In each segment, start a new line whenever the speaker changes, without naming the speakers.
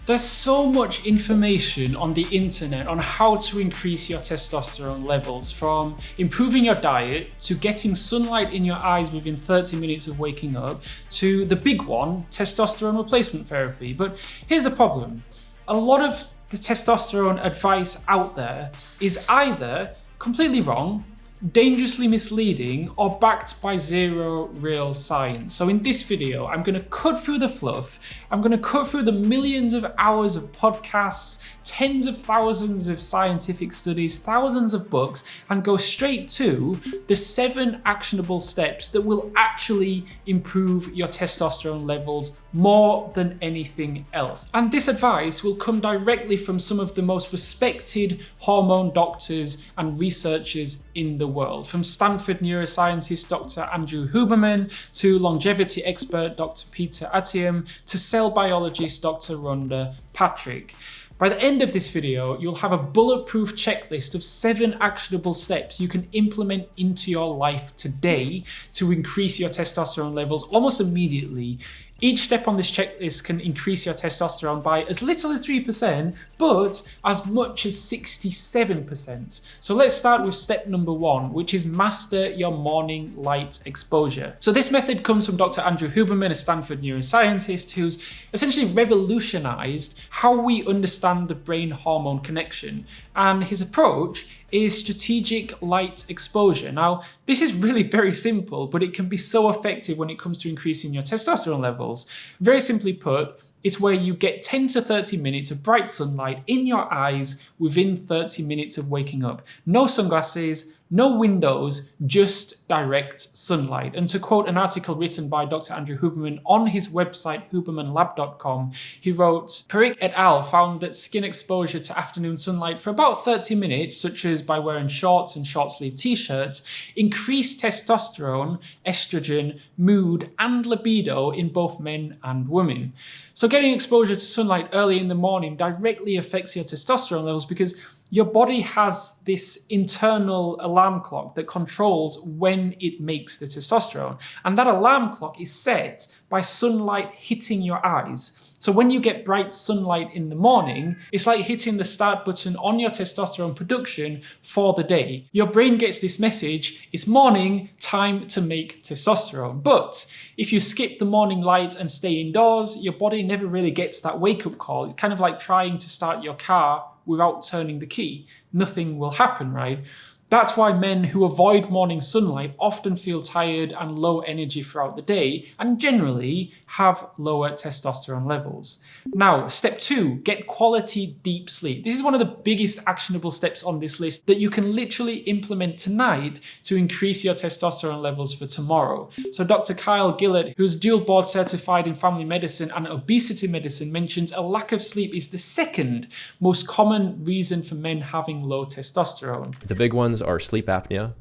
There's so much information on the internet on how to increase your testosterone levels, from improving your diet to getting sunlight in your eyes within 30 minutes of waking up to the big one, testosterone replacement therapy. But here's the problem. A lot of the testosterone advice out there is either completely wrong, dangerously misleading, or backed by zero real science. So in this video, I'm going to cut through the fluff. I'm going to cut through the millions of hours of podcasts, tens of thousands of scientific studies, thousands of books, and go straight to the 7 actionable steps that will actually improve your testosterone levels more than anything else. And this advice will come directly from some of the most respected hormone doctors and researchers in the world, from Stanford neuroscientist Dr. Andrew Huberman to longevity expert Dr. PeterMD to cell biologist Dr. Rhonda Patrick. By the end of this video, you'll have a bulletproof checklist of 7 actionable steps you can implement into your life today to increase your testosterone levels almost immediately. Each step on this checklist can increase your testosterone by as little as 3%, but as much as 67%. So let's start with step number 1, which is master your morning light exposure. So this method comes from Dr. Andrew Huberman, a Stanford neuroscientist who's essentially revolutionized how we understand the brain hormone connection. And his approach is strategic light exposure. Now, this is really very simple, but it can be so effective when it comes to increasing your testosterone levels. Very simply put, it's where you get 10 to 30 minutes of bright sunlight in your eyes within 30 minutes of waking up. No sunglasses, no windows, just direct sunlight. And to quote an article written by Dr. Andrew Huberman on his website, hubermanlab.com, he wrote, Parikh et al. Found that skin exposure to afternoon sunlight for about 30 minutes, such as by wearing shorts and short-sleeved t-shirts, increased testosterone, estrogen, mood, and libido in both men and women. So getting exposure to sunlight early in the morning directly affects your testosterone levels because your body has this internal alarm clock that controls when it makes the testosterone. And that alarm clock is set by sunlight hitting your eyes. So when you get bright sunlight in the morning, it's like hitting the start button on your testosterone production for the day. Your brain gets this message, it's morning, time to make testosterone. But if you skip the morning light and stay indoors, your body never really gets that wake-up call. It's kind of like trying to start your car without turning the key. Nothing will happen, right? That's why men who avoid morning sunlight often feel tired and low energy throughout the day and generally have lower testosterone levels. Now, step 2, get quality deep sleep. This is one of the biggest actionable steps on this list that you can literally implement tonight to increase your testosterone levels for tomorrow. So Dr. Kyle Gillett, who's dual board certified in family medicine and obesity medicine, mentions a lack of sleep is the 2nd most common reason for men having low testosterone.
The big ones are sleep apnea.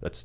That's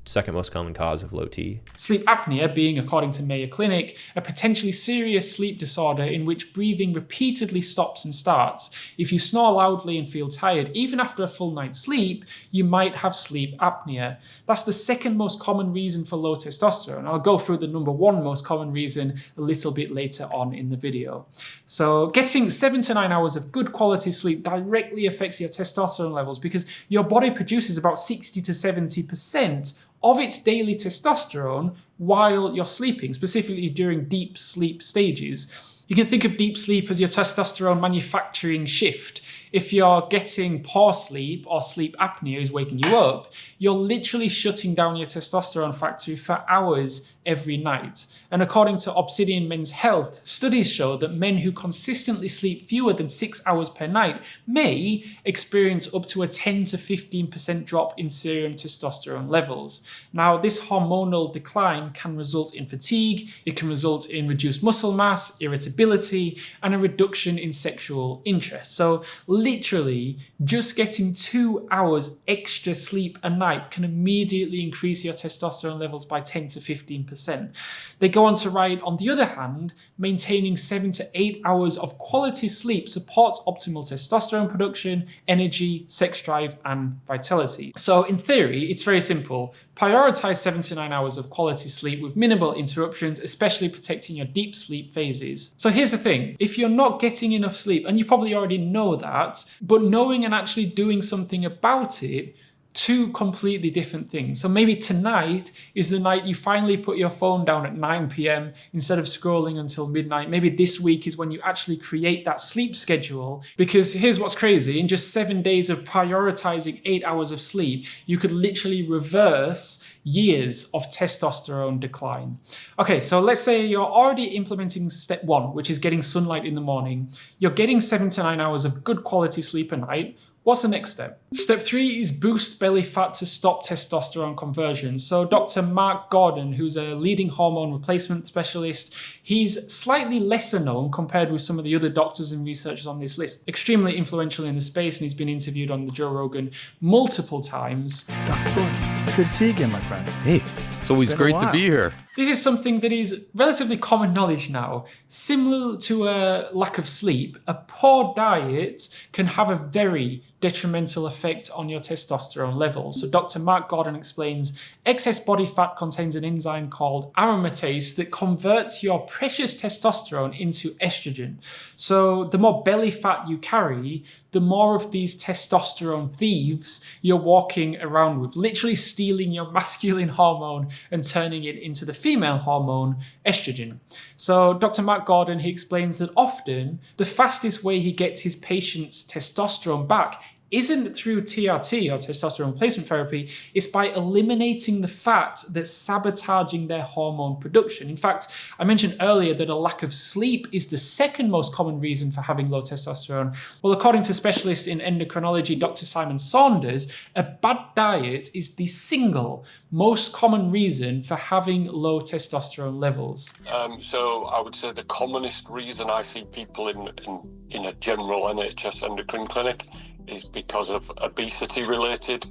2nd most common cause of low T.
Sleep apnea being, according to Mayo Clinic, a potentially serious sleep disorder in which breathing repeatedly stops and starts. If you snore loudly and feel tired, even after a full night's sleep, you might have sleep apnea. That's the 2nd most common reason for low testosterone. I'll go through the number 1 most common reason a little bit later on in the video. So getting 7 to 9 hours of good quality sleep directly affects your testosterone levels because your body produces about 60 to 70% of its daily testosterone while you're sleeping, specifically during deep sleep stages. You can think of deep sleep as your testosterone manufacturing shift. If you're getting poor sleep or sleep apnea is waking you up, you're literally shutting down your testosterone factory for hours every night. And according to Obsidian Men's Health, studies show that men who consistently sleep fewer than 6 hours per night may experience up to a 10 to 15% drop in serum testosterone levels. Now, this hormonal decline can result in fatigue, it can result in reduced muscle mass, irritability, and a reduction in sexual interest. So literally, just getting 2 hours extra sleep a night can immediately increase your testosterone levels by 10 to 15%. 7%. They go on to write, on the other hand, maintaining 7 to 8 hours of quality sleep supports optimal testosterone production, energy, sex drive, and vitality. So in theory, it's very simple. Prioritize 7 to 9 hours of quality sleep with minimal interruptions, especially protecting your deep sleep phases. So here's the thing, if you're not getting enough sleep, and you probably already know that, but knowing and actually doing something about it, two completely different things. So maybe tonight is the night you finally put your phone down at 9 p.m. instead of scrolling until midnight. Maybe this week is when you actually create that sleep schedule, because here's what's crazy. In just 7 days of prioritizing 8 hours of sleep, you could literally reverse years of testosterone decline. Okay, so let's say you're already implementing step 1, which is getting sunlight in the morning. You're getting 7 to 9 hours of good quality sleep a night. What's the next step? Step 3 is boost belly fat to stop testosterone conversion. So Dr. Mark Gordon, who's a leading hormone replacement specialist, he's slightly lesser known compared with some of the other doctors and researchers on this list. Extremely influential in the space, and he's been interviewed on the Joe Rogan multiple times.
Dr. Gordon, good to see you again, my friend.
Hey, it's always great to be here.
This is something that is relatively common knowledge now. Similar to a lack of sleep, a poor diet can have a very detrimental effect on your testosterone levels. So Dr. Mark Gordon explains, excess body fat contains an enzyme called aromatase that converts your precious testosterone into estrogen. So the more belly fat you carry, the more of these testosterone thieves you're walking around with, literally stealing your masculine hormone and turning it into the female hormone, estrogen. So Dr. Mark Gordon, he explains that often the fastest way he gets his patients' testosterone back isn't through TRT or testosterone replacement therapy, it's by eliminating the fat that's sabotaging their hormone production. In fact, I mentioned earlier that a lack of sleep is the second most common reason for having low testosterone. Well, according to specialist in endocrinology, Dr. Simon Saunders, a bad diet is the single most common reason for having low testosterone levels.
So I would say the commonest reason I see people in a general NHS endocrine clinic is because of obesity-related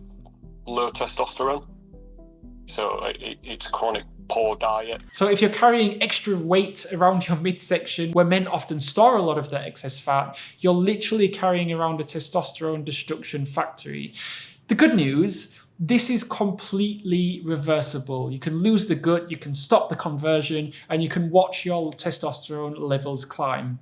low testosterone. So it's chronic poor diet.
So if you're carrying extra weight around your midsection, where men often store a lot of their excess fat, you're literally carrying around a testosterone destruction factory. The good news, this is completely reversible. You can lose the gut, you can stop the conversion, and you can watch your testosterone levels climb.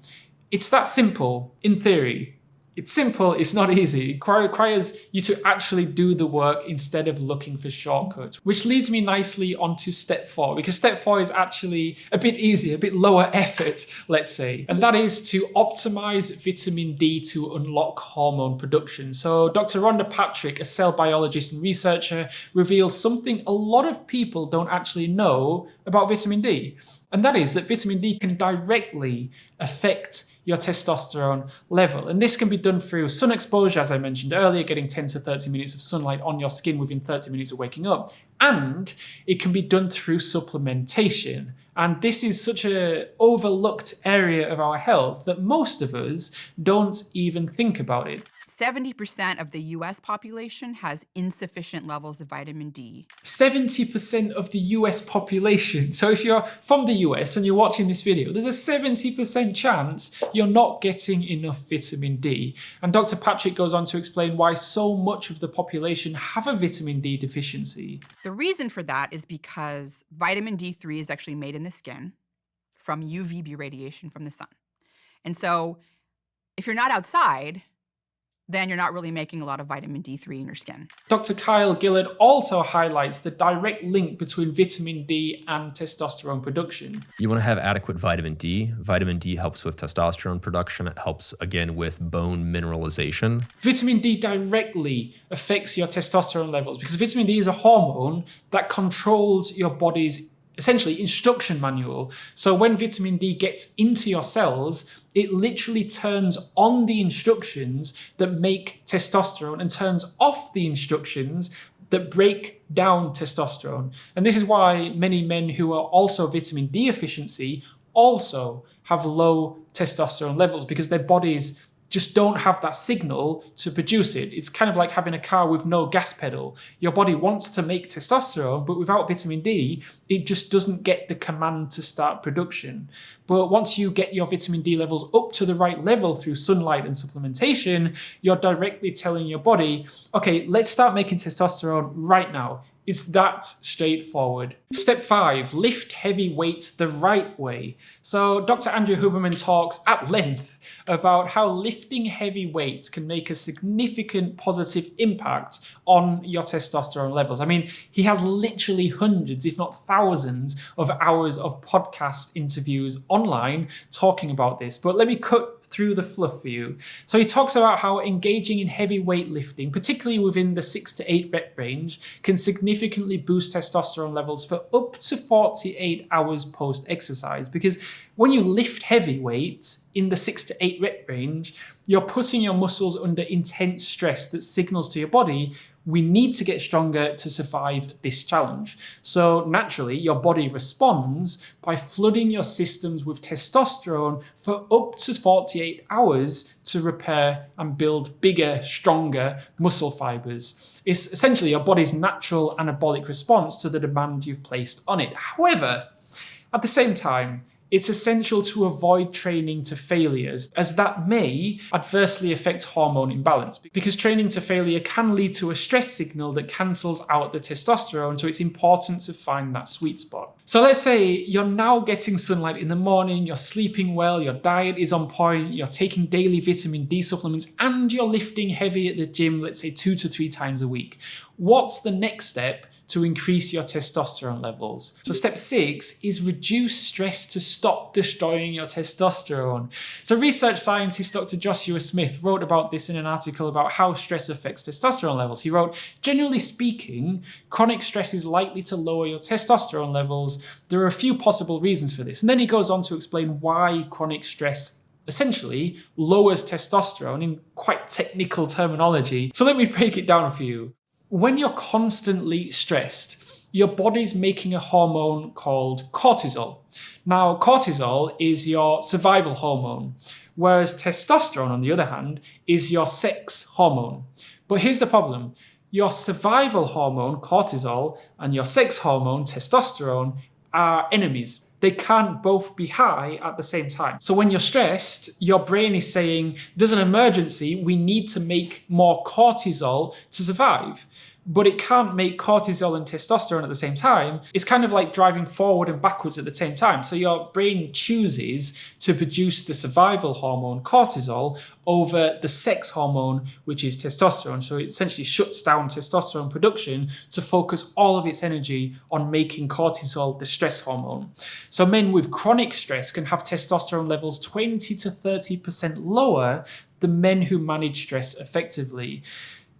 It's that simple, in theory. It's simple, it's not easy. It requires you to actually do the work instead of looking for shortcuts, which leads me nicely onto step 4, because step 4 is actually a bit easier, a bit lower effort, let's say. And that is to optimize vitamin D to unlock hormone production. So Dr. Rhonda Patrick, a cell biologist and researcher, reveals something a lot of people don't actually know about vitamin D. And that is that vitamin D can directly affect your testosterone level. And this can be done through sun exposure, as I mentioned earlier, getting 10 to 30 minutes of sunlight on your skin within 30 minutes of waking up. And it can be done through supplementation. And this is such an overlooked area of our health that most of us don't even think about it.
70% of the US population has insufficient levels of vitamin D.
70% of the US population. So if you're from the US and you're watching this video, there's a 70% chance you're not getting enough vitamin D. And Dr. Patrick goes on to explain why so much of the population have a vitamin D deficiency.
The reason for that is because vitamin D3 is actually made in the skin from UVB radiation from the sun. And so if you're not outside, then you're not really making a lot of vitamin D3 in your skin.
Dr. Kyle Gillard also highlights the direct link between vitamin D and testosterone production.
You want to have adequate vitamin D. Vitamin D helps with testosterone production. It helps, again, with bone mineralization.
Vitamin D directly affects your testosterone levels because vitamin D is a hormone that controls your body's essentially instruction manual. So when vitamin D gets into your cells, it literally turns on the instructions that make testosterone and turns off the instructions that break down testosterone. And this is why many men who are also vitamin D deficiency also have low testosterone levels, because their bodies just don't have that signal to produce it. It's kind of like having a car with no gas pedal. Your body wants to make testosterone, but without vitamin D, it just doesn't get the command to start production. But once you get your vitamin D levels up to the right level through sunlight and supplementation, you're directly telling your body, okay, let's start making testosterone right now. It's that straightforward. Step 5, lift heavy weights the right way. So Dr. Andrew Huberman talks at length about how lifting heavy weights can make a significant positive impact on your testosterone levels. I mean, he has literally hundreds, if not thousands, of hours of podcast interviews online talking about this. But let me cut through the fluff for you. So he talks about how engaging in heavy weightlifting, particularly within the 6 to 8 rep range, can significantly boost testosterone levels for up to 48 hours post-exercise. Because when you lift heavy weights in the 6 to 8 rep range, you're putting your muscles under intense stress that signals to your body, we need to get stronger to survive this challenge. So naturally, your body responds by flooding your systems with testosterone for up to 48 hours to repair and build bigger, stronger muscle fibers. It's essentially your body's natural anabolic response to the demand you've placed on it. However, at the same time, it's essential to avoid training to failures, as that may adversely affect hormone imbalance, because training to failure can lead to a stress signal that cancels out the testosterone, so it's important to find that sweet spot. So let's say you're now getting sunlight in the morning, you're sleeping well, your diet is on point, you're taking daily vitamin D supplements, and you're lifting heavy at the gym, let's say 2 to 3 times a week. What's the next step to increase your testosterone levels? So step 6 is reduce stress to stop destroying your testosterone. So research scientist Dr. Joshua Smith wrote about this in an article about how stress affects testosterone levels. He wrote, generally speaking, chronic stress is likely to lower your testosterone levels. There are a few possible reasons for this. And then he goes on to explain why chronic stress essentially lowers testosterone in quite technical terminology. So let me break it down for you. When you're constantly stressed, your body's making a hormone called cortisol. Now, cortisol is your survival hormone, whereas testosterone, on the other hand, is your sex hormone. But here's the problem. Your survival hormone, cortisol, and your sex hormone, testosterone, are enemies. They can't both be high at the same time. So when you're stressed, your brain is saying, there's an emergency, we need to make more cortisol to survive. But it can't make cortisol and testosterone at the same time. It's kind of like driving forward and backwards at the same time. So your brain chooses to produce the survival hormone, cortisol, over the sex hormone, which is testosterone. So it essentially shuts down testosterone production to focus all of its energy on making cortisol the stress hormone. So men with chronic stress can have testosterone levels 20 to 30% lower than men who manage stress effectively.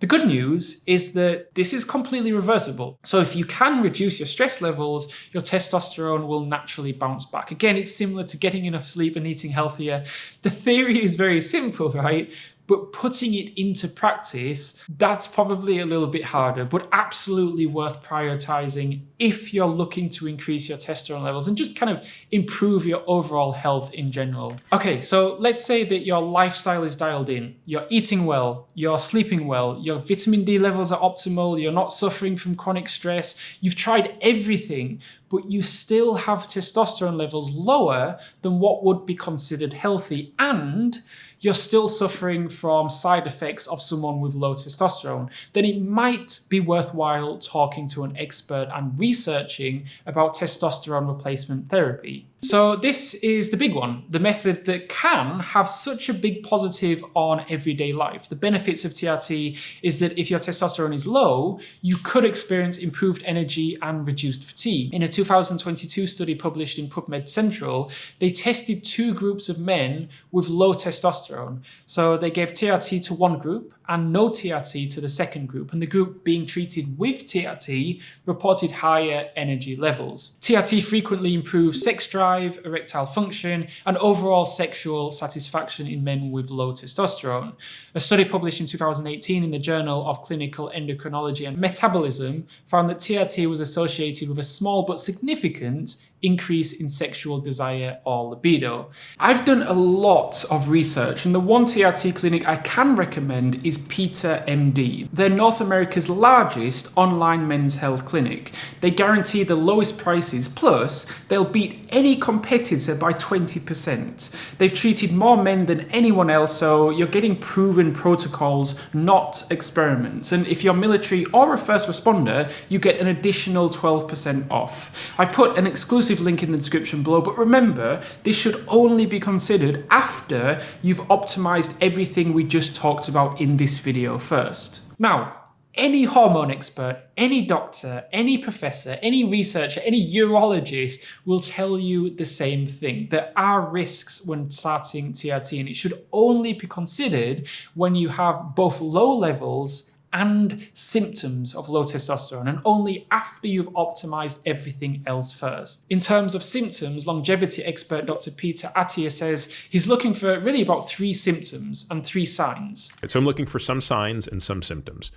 The good news is that this is completely reversible. So if you can reduce your stress levels, your testosterone will naturally bounce back. Again, it's similar to getting enough sleep and eating healthier. The theory is very simple, right? But putting it into practice, that's probably a little bit harder, but absolutely worth prioritizing if you're looking to increase your testosterone levels and just kind of improve your overall health in general. Okay, so let's say that your lifestyle is dialed in. You're eating well, you're sleeping well, your vitamin D levels are optimal, you're not suffering from chronic stress, you've tried everything, but you still have testosterone levels lower than what would be considered healthy, and you're still suffering from side effects of someone with low testosterone, then it might be worthwhile talking to an expert and researching about testosterone replacement therapy. So this is the big one, the method that can have such a big positive on everyday life. The benefits of TRT is that if your testosterone is low, you could experience improved energy and reduced fatigue. In a 2022 study published in PubMed Central, they tested 2 groups of men with low testosterone. So they gave TRT to one group and no TRT to the second group, and the group being treated with TRT reported higher energy levels. TRT frequently improves sex drive, erectile function, and overall sexual satisfaction in men with low testosterone. A study published in 2018 in the Journal of Clinical Endocrinology and Metabolism found that TRT was associated with a small but significant increase in sexual desire or libido. I've done a lot of research, and the one TRT clinic I can recommend is PeterMD. They're North America's largest online men's health clinic. They guarantee the lowest prices, plus they'll beat any competitor by 20%. They've treated more men than anyone else, so you're getting proven protocols, not experiments. And if you're military or a first responder, you get an additional 12% off. I've put an exclusive link in the description below, but remember, this should only be considered after you've optimized everything we just talked about in this video first. Now, any hormone expert, any doctor, any professor, any researcher, any urologist will tell you the same thing. There are risks when starting TRT, and it should only be considered when you have both low levels and symptoms of low testosterone, and only after you've optimized everything else first. In terms of symptoms, longevity expert Dr. Peter Attia says he's looking for really about 3 symptoms and 3 signs.
So I'm looking for some signs and some symptoms.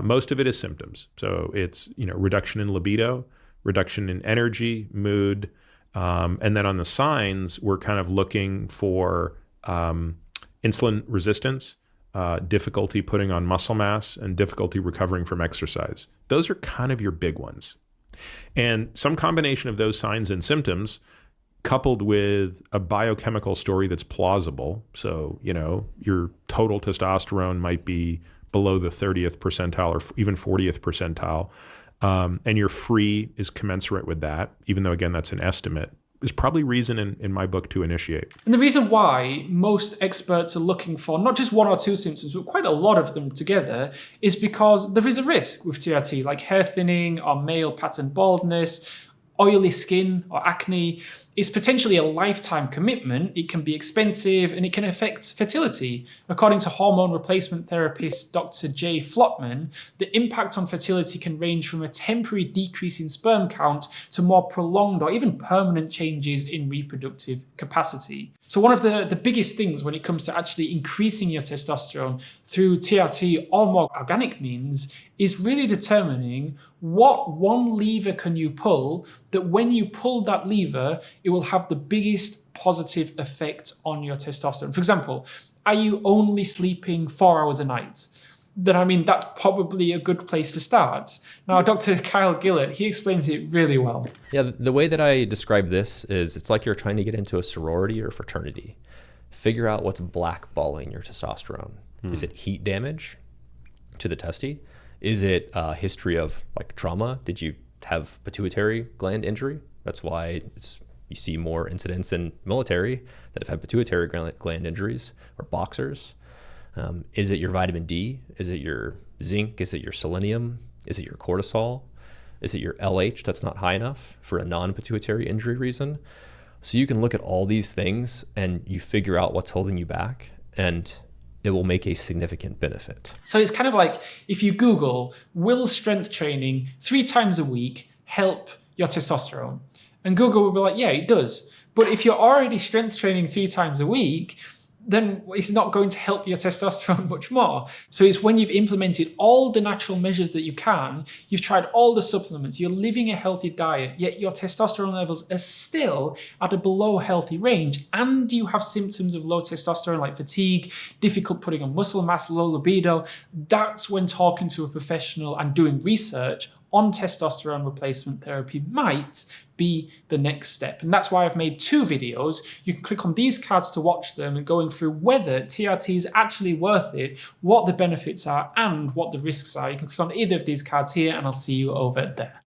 Most of it is symptoms. So it's, reduction in libido, reduction in energy, mood, and then on the signs, we're kind of looking for insulin resistance, difficulty putting on muscle mass, and difficulty recovering from exercise. Those are kind of your big ones. And some combination of those signs and symptoms coupled with a biochemical story that's plausible. So, your total testosterone might be below the 30th percentile or even 40th percentile, and your free is commensurate with that, even though, again, that's an estimate, is probably reason in my book to initiate.
And the reason why most experts are looking for not just 1 or 2 symptoms, but quite a lot of them together, is because there is a risk with TRT, like hair thinning or male pattern baldness, oily skin or acne. It's potentially a lifetime commitment. It can be expensive, and it can affect fertility. According to hormone replacement therapist Dr. Jay Flotman, the impact on fertility can range from a temporary decrease in sperm count to more prolonged or even permanent changes in reproductive capacity. So one of the biggest things when it comes to actually increasing your testosterone through TRT or more organic means is really determining what one lever can you pull that when you pull that lever, it will have the biggest positive effect on your testosterone. For example, are you only sleeping 4 hours a night? Then that's probably a good place to start. Now, Dr. Kyle Gillett, he explains it really well.
Yeah, the way that I describe this is it's like you're trying to get into a sorority or fraternity. Figure out what's blackballing your testosterone. Is it heat damage to the testy? Is it a history of trauma? Did you have pituitary gland injury? That's why you see more incidents in military that have had pituitary gland injuries, or boxers. Is it your vitamin D? Is it your zinc? Is it your selenium? Is it your cortisol? Is it your LH that's not high enough for a non-pituitary injury reason? So you can look at all these things and you figure out what's holding you back, and it will make a significant benefit.
So it's kind of like if you Google, will strength training 3 times a week help your testosterone? And Google will be like, yeah, it does. But if you're already strength training 3 times a week, then it's not going to help your testosterone much more. So it's when you've implemented all the natural measures that you can, you've tried all the supplements, you're living a healthy diet, yet your testosterone levels are still at a below healthy range, and you have symptoms of low testosterone like fatigue, difficult putting on muscle mass, low libido. That's when talking to a professional and doing research on testosterone replacement therapy might be the next step. And that's why I've made 2 videos. You can click on these cards to watch them and going through whether TRT is actually worth it, what the benefits are, and what the risks are. You can click on either of these cards here, and I'll see you over there.